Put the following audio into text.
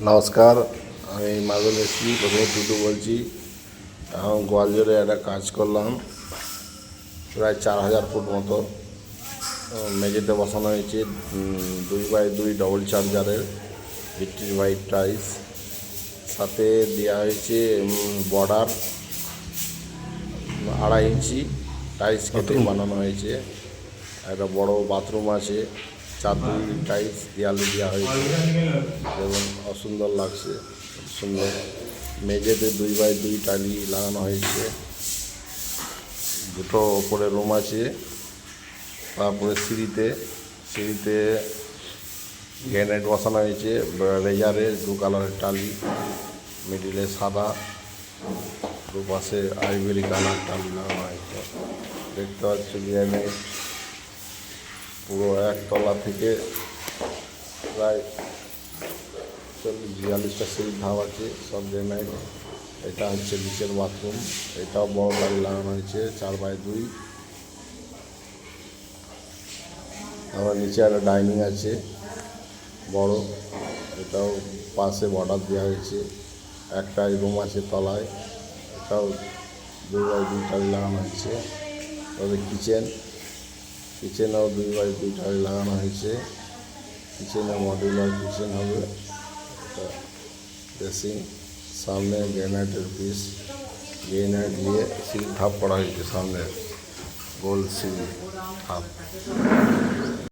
নমস্কার, আমি মার্বেল এসছি। প্রথমে টুটু বলছি। এখন গোয়ালজোরে একটা কাজ করলাম, প্রায় 4000 ফুট মতো। মেঝেতে বসানো হয়েছে 2x2 ডবল চার্জারের ভিক্টরি হোয়াইট টাইলস। সাথে দেওয়া হয়েছে বর্ডার 2.5 ইঞ্চি টাইলস কেটে বানানো হয়েছে। একটা বড় বাথরুম আছে, 4 টাইলস দেয়ালে দেওয়া হয়েছে এবং অসুন্দর লাগছে, সুন্দর। মেঝেতে 2x2 টালি লাগানো হয়েছে। দুটো ওপরে রুম আছে। তারপরে সিঁড়িতে গ্রেনাইট বসানো হয়েছে, রেজারে 2 কালারের টালি, মিডিলে সাদা, দুপাশে আইভরি কালার টালি লাগানো হয়েছে। দেখতে পাচ্ছি গ্রেনাইট পুরো একতলা থেকে প্রায় 40-42টা সিঁড়ির ধাপ আছে, সব গ্রেনাইট। এটা হচ্ছে নিচের বাথরুম, এটাও বড় টালি লাগানো হয়েছে 4x2। আবার নিচে একটা ডাইনিং আছে বড়, এটাও পাশে বর্ডার দেওয়া হয়েছে। একটাই রুম আছে তলায়, এটাও 2x2 টালি লাগানো হয়েছে। তবে কিচেনেও 2x2 টালি লাগানো হয়েছে। কিচেনে মডিউলার কিচেন হবে। এটা বেসিন, সামনে গ্রেনাইটের পিস, গ্রেনাইট দিয়ে সিঁড়ির ধাপ করা হয়েছে, সামনে গোল সিঁড়ি ধাপ।